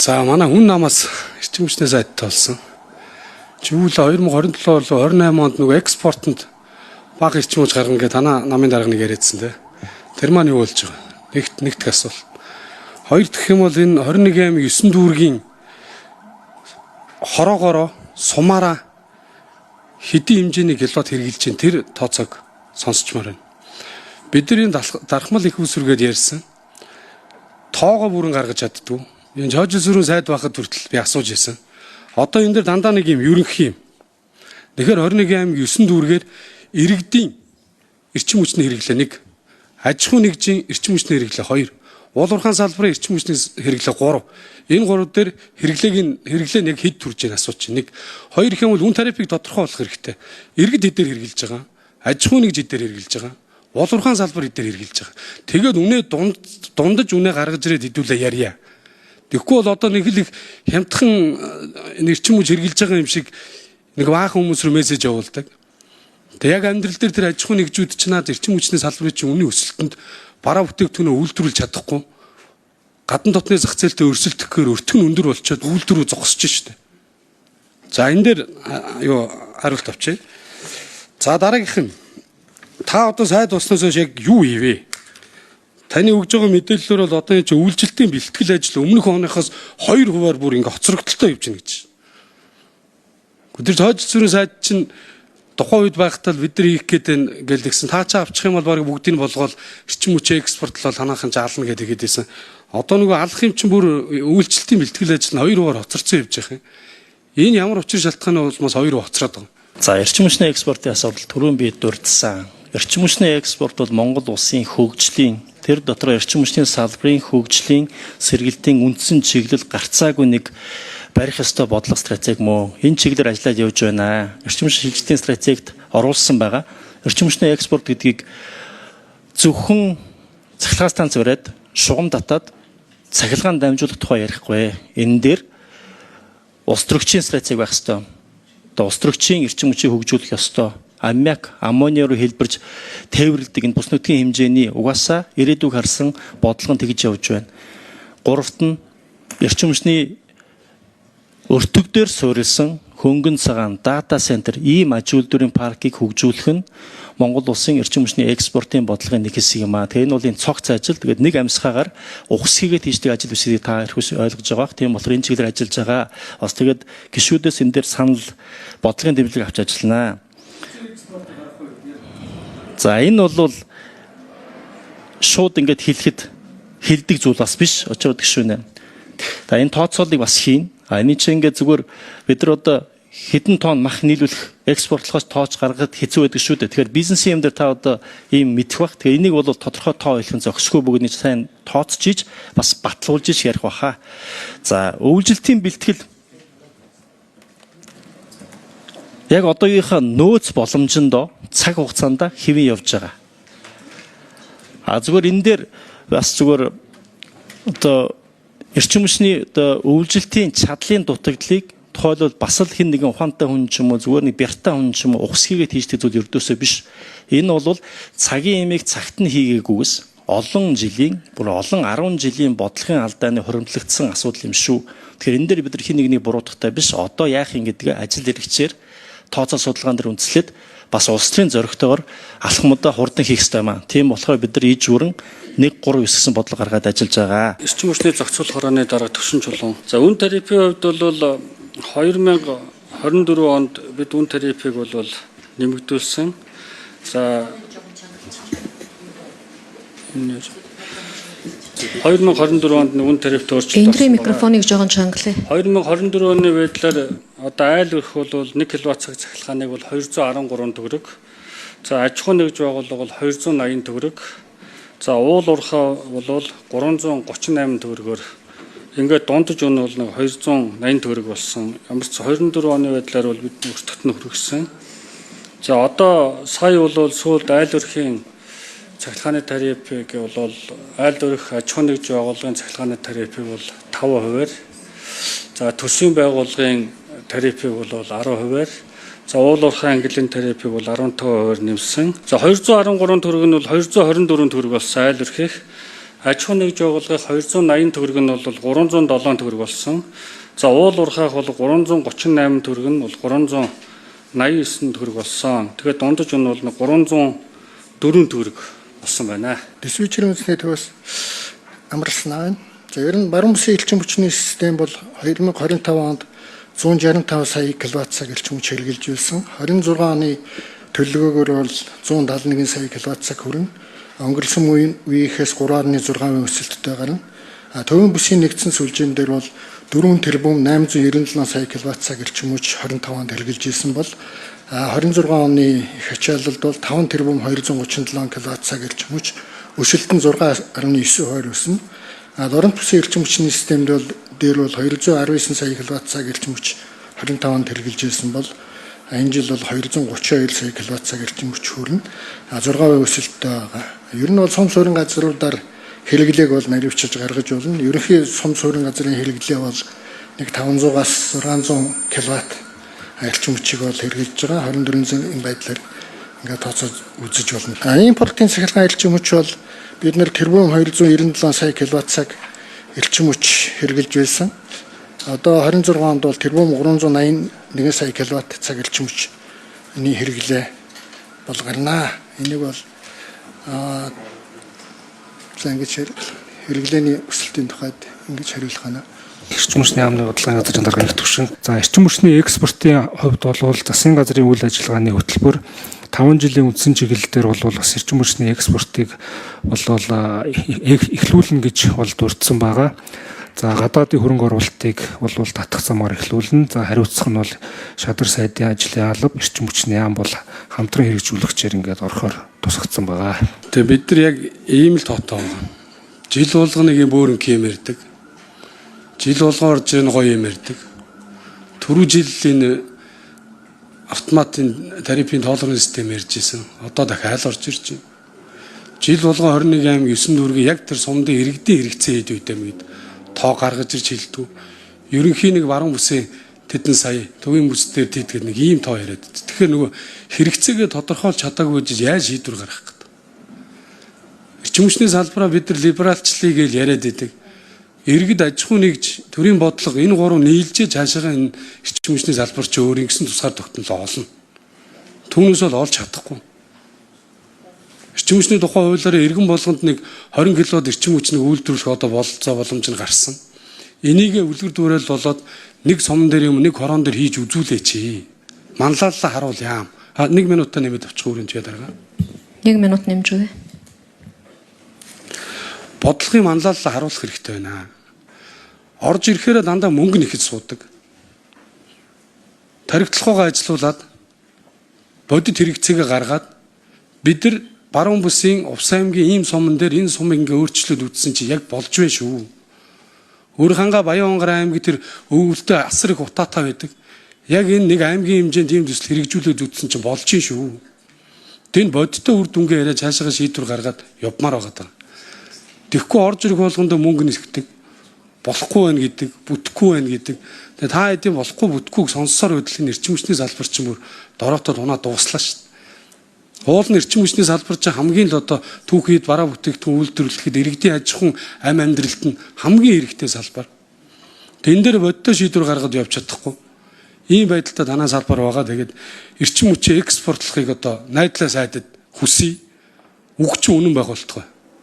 За манай хүн намаас эрчим хүчний сайдтай болсон. Жигүүл 2027 бол 28 онд нөгөө экспортод бага эрчим хүч гаргана гэдэг танаа намын дарга нэг яриадсан те. Тэр маань юу болж байгаа? Нэгт асуул. Хоёр дахь юм бол энэ 21 аймаг 9 дүүргийн хороогоороо сумаараа хэдийн хэмжээний киловатт хэрэгжилж чинь тэр тооцоог сонсчмоор байна. Бидний дархмал их усүргээд ярьсан. Тоогоо бүрэн гаргаж чаддгүй. Энэ жожил сүрэн сайд байхад хүртэл би асууж ирсэн. Одоо энэ дэр дандаа нэг юм ерөнхий юм. Тэгэхээр 21 аймаг 9 дүүргээр иргэдийн эрчим хүчний хэрэглээ 1, аж ахуй нэгжийн эрчим хүчний хэрэглээ 2, уул уурхайн салбарын эрчим хүчний хэрэглээ 3. Энэ 3 дээр хэрэглээ нэг хэд төрж ийн асууж байна. 2 их юм бол үн тарифыг тодорхой болох хэрэгтэй. Иргэд хэдээр хэрэглэж байгаа, аж ахуй нэгж хэдээр хэрэглэж байгаа, уул уурхайн салбар хэдээр хэрэглэж байгаа. Тэгээд үнэ дундаж үнэ гаргаж ирээд хэдүүлээ ярья. Тэгэхгүй бол одоо нэг л их хямдхан эрчим хүч хэрэглэж байгаа юм шиг нэг баахан хүмүүс рүү мессеж явуулдаг. Тэг яг амьдрал дээр тэр аж ахуй нэгжүүд ч наад эрчим хүчний салбарын чинь үнийн өсөлтөнд бараа бүтээгдэхүүнээ үйлдвэрлэж чадахгүй. Гадна дотны зах зээлтэй өрсөлдөхөөр өртгөн өндөр болчиход үйлдвэрүү зогсож штэ. За энэ дээр хариулт авчи. За дараагийнх нь та одоо сайд болсноос хойш яг юу хийвэ? Таны өгж байгаа мэдээллээр бол одоо энэ чинь үйлчлэлтийн бэлтгэл ажил өмнөх оныхоос 2% бүр ингээ хоцрогдолтой явж байна гэж. Тэр жожил сүрэн сайд чинь тухайн үед байхдаа бид нар хийх гэдэг ингээл гэсэн таа чаа авчих юм бол баг бүгдийг нь болгоол эрчим хүчээ экспортлол танаахан жаална гэдэг хэлээсэн. Одоо нөгөө алах юм чинь бүр үйлчлэлтийн бэлтгэл ажил нь 2% хоцорсон явж байгаа юм. Энэ ямар учир шалтгааны улмаас 2% хоцроод байгаа. За эрчим хүчний экспортын асуудал түрүүн би дурдсан. Эрчим хүчний экспорт бол Монгол улсын хөгжлийн тэр дотор эрчим хүчний салбарын хөгжлийн сэргэлтийн үндсэн чиглэл гарцаагүй нэг барих ёстой бодлого стратеги мөн энэ чиглэлээр ажиллаад явж байна. Эрчим хүчний шилжилтийн стратегид оруулсан байгаа. Эрчим хүчний экспорт гэдгийг зөвхөн цахилгаан станц бариад шугам татаад цахилгаан дамжуулах тухай ярихгүй. Энэ дээр улс төрөгчийн стратеги байх ёстой. Одоо улс төрөгчийн эрчим хүчийг хөгжүүлэх ёстой. Аммиак, аммониа руу хэлбэрж тээвэрлэдэг энэ бус нутгийн хэмжээний угаасаа ирээдүйг харсан бодлого нь тэгж явж байна. Гуравт нь эрчим хүчний өртөгдөр суурилсан хөнгөн цагаан дата центр ийм аж үйлдвэрийн паркийг хөгжүүлэх нь Монгол улсын эрчим хүчний экспортын бодлогын нэг хэсэг юм аа. Тэгээ энэ бол энэ цогц ажил. Тэгээд нэг амьсгаагаар ухсхийгээд хийждэг ажил биш гэдгийг та хэрхүүс ойлгож байгаа. Тийм болохоор энэ чиглэлээр ажиллаж байгаа. Бас тэгээд гишүүдээс энэ дээр санал бодлогын дэмжлэг авч ажилланаа. За энэ бол шууд ингээд хэлдэг зүйл бас биш. Очоод гişүнэ. За энэ тооцоолыг бас хийн. Энэ чинь ингээд зүгээр бид нар одоо хэдэн тонн мах нийлүүлэх экспортлохоос тооч гаргахад хэцүү байдаг шүү дээ. Тэгэхээр бизнесийн юм дээр та одоо ийм мэдэх бах. Тэгээ энийг бол тодорхой тоо хэлхэн зохисгүй бүгдний сайн тооцчиж бас батлуулж ярих баха. За үйлчлэлтийн бэлтгэл яг одоогийнхаа нөөц боломжиндоо цаг хугацаанд хэвэн явж байгаа. Зүгээр энэ дээр бас зүгээр одоо эрчим хүчний одоо үйлчлэлтийн чадлын дутагдлыг тухайлбал бас л хэн нэгэн ухаантай хүн ч юм уу зүгээр нэг бяртаа хүн ч юм уу ухсхийгээд хийждэг зүйл ердөөсөө биш. Энэ бол цагийн имийг цагт нь хийгээгүйгээс олон жилийн бүр олон 10 жилийн бодлогын алдааны хуримтлагдсан асуудал юм шүү. Тэгэхээр энэ дээр бид нар хэн нэгнийг буруутгахтай биш. Одоо яах юм гэдгээ ажил хэрэгчээр тооцоо судалгаан дээр үндэслээд бас улс төрийн зорилготойгоор алхмуудаа хурдан хийх ёстой юм аа. Тийм болохоор бид нар иж бүрэн 139 гэсэн бодлого гаргаад ажиллаж байгаа. Эрчим хүчний зохицуулах хорооны дарга Төвшин Чулуун. За үн тарифын хувьд бол 2024 онд бид үн тарифыг бол нэмэгдүүлсэн. За 2024 онд үн тарифт өөрчлөлт. Энэний микрофоныг жоохон чангалаа. 2024 оны байдлаар одоо айл өрх бол 1 кВт цаг цахилгааныг бол 213 төгрөг. За аж ахуй нэгж байгууллага бол 280 төгрөг. За уул уурхай бол 338 төгрөгөөр ингээд дундаж өнө бол 280 төгрөг болсон. Ямар ч 24 оны байдлаар бол бид өртөгт нь хүргэсэн. За одоо сая бол сүүлд айл өрхийн цахилгааны тарифыг бол айл өрх аж ахуй нэгж байгууллагын цахилгааны тарифыг бол 5%-аар, за төсвийн байгууллагын тарифыг бол 10%-аар, за уул уурхай ангиллын тарифыг бол 15%-аар нэмсэн. За 213 төгрөг нь бол 224 төгрөг болсон айл өрхийх. Аж ахуйн нэгж байгууллагын 280 төгрөг нь бол 307 төгрөг болсон. За уул уурхайх бол 338 төгрөг нь бол 389 төгрөг болсон. Тэгээд дундаж нь бол 304 төгрөг болсон байна. Диспетчерийн үндэсний төвөөс амарлсан байна. За ер нь баруун бүсийн элчин хүчний систем бол 2025 онд 165 сая кВт-цаг элчин хүч хэрэгжилжүүлсэн. 26 оны төлөвлөгөөгөр бол 171 сая кВт-цаг хүрнэ. Өнгөрсөн үеийнхээс 3.6% өсөлттэй гарна. Төвийн бүсийн нэгдсэн сүлжээн дээр бол 4 тэрбум 897 сая кВт-цаг элчин хүч 25 онд хэрэгжилжсэн бол 26 оны их ачаалалд бол 5 тэрбум 237 кВт-цаг элчин хүч өсөлт нь 6.9% өснө. Дорнод бүсийн элчин хүчний системд бол 219 сая кВт-цаг элчин хүч 25 онд хэрэгжилжсэн бол энэ жил бол 232 сая кВт-цаг элчин хүч хүрнэ. 6% өсөлттэй байгаа. Ер нь бол сум суурин газруудаар хэрэглээг бол наривчилж гаргаж болно. Ерөнхий сум суурин газрын хэрэглээ бол нэг 500-аас 600 кВт элчин хүчийг бол хэрэгжилж байгаа. 24 энэ байдлаар ингээд тооцоод үзэж болно. Импортын сахилгаан элчин хүч бол бид нэр тэрбум 297 сая кВт-цаг элчин хүч хэрэгжилж байсан. Одоо 26 онд бол тэрбум 381 сая кВт-цаг элчин хүчний хэрэглээ бол гарнаа. Энийг бол за ингэж хэрэглээний өсөлтийн тухайд ингэж хариулах байна. Эрчим хүчний яамны бодлогын газрын дарганы төвшин. За эрчим хүчний экспортын хувьд бол засгийн газрын үйл ажиллагааны хөтөлбөр 5 жилийн үндсэн чиглэлээр бол бас эрчим хүчний экспортыг эхлүүлнэ гэж бол дурдсан байгаа. За гадаадын хөрөнгө оруулалтыг бол татах замаар эхлүүлнэ. За хариуцах нь бол шадар сайдын ажлын алба эрчим хүчний яам бол хамтран хэрэгжүүлэгчээр ингээд орохоор тусгацсан байгаа. Тэгээ бид нар яг ийм л тоотой байгаа. Жил болгоныг юм бөөрөнх юм ярьдаг. Жил болгон орж ирэн гоё юм ярьдаг. Түрүү жил энэ автоматын тарифын тоолрын систем ярьж исэн. Одоо дахиад орж ирж байна. Жил болгон 21 аймаг 9 дүүргийн яг тэр сумдын иргэдийн хэрэгцээ хэд үйтэй мэд тоо гаргаж ирж хэлдэг. Ерөнхийн нэг баруун бүсийн тэдэн сая төвийн бүс дээр тийдгээд нэг ийм тоо яриад. Тэгэхээр нөгөө хэрэгцээгээ тодорхойлж чадаагүй гэж яаж шийдвэр гаргах гэдэг. Эрчим хүчний салбараа бид нар либералчлыг гэж яриад идэг. Иргэд аж ахуй нэгж төрийн бодлого энэ гурав нийлжээ цаашаа энэ эрчим хүчний салбар ч өөр ингэсэн тусгаар тогтнол олно. Түүнээс бол олж чадахгүй. Эрчим хүчний тухай хуулиараа иргэн болгонд нэг 20 кВт эрчим хүчнийг үйлдвэрлэх одоо бололцоо боломж нь гарсан. Энийг үлгэр дуурайл болоод нэг сумн дээр юм нэг хорон дээр хийж үзүүлээч. Манлайлалаа харуул яам. 1 минутаа нэмээд авчих үрэн чи дарга. 1 минут нэмж өгье. Бодлогын манлайлалаа харуулах хэрэгтэй байна. Орж ирэхээр дандаа мөнгө нэхэж суудаг. Тархитлахуугаа ажилуулад бодит хэрэгцээгээ гаргаад бид нар баруун бүсийн Увс аймгийн ийм суман дээр энэ сум ингээ өөрчлөлт үүссэн чи яг болж байна шүү. Өөрханга Баян-Онгар аймгийн тэр өвөлдөө асар их утаатай байдаг. Яг энэ нэг аймгийн хэмжээнд ийм төсөл хэрэгжүүлээд үүссэн чи болж байна шүү. Тэн бодиттой үр дүнгээ яриа цаашаа шийдвэр гаргаад явмаар байгаа даа. Тэгэхгүй орж ирэх болгондоо мөнгө нэсгдэг. Болохгүй байна гэдэг, бүтэхгүй байна гэдэг. Тэгээ та хэдийн болохгүй бүтгэхүйг сонссоор хөдөлгөөн эрчим хүчний салбар чинь бүр дороотод унаа дуслаа шүү дээ. Уул нь эрчим хүчний салбар чинь хамгийн л одоо түүхийд бараа бүтээгдэхүүн үйлдвэрлэхэд иргэдийн аж ахуйн амь амьдралд нь хамгийн хэрэгтэй салбар. Тэн дээр бодиттой шийдвэр гаргад явж чадахгүй. Ийм байдалтай танаа салбар байгаа. Тэгээд эрчим хүчээ экспортлохыг одоо найдлаа сайдад хүсье. Үг чинь үнэн байх болтугай.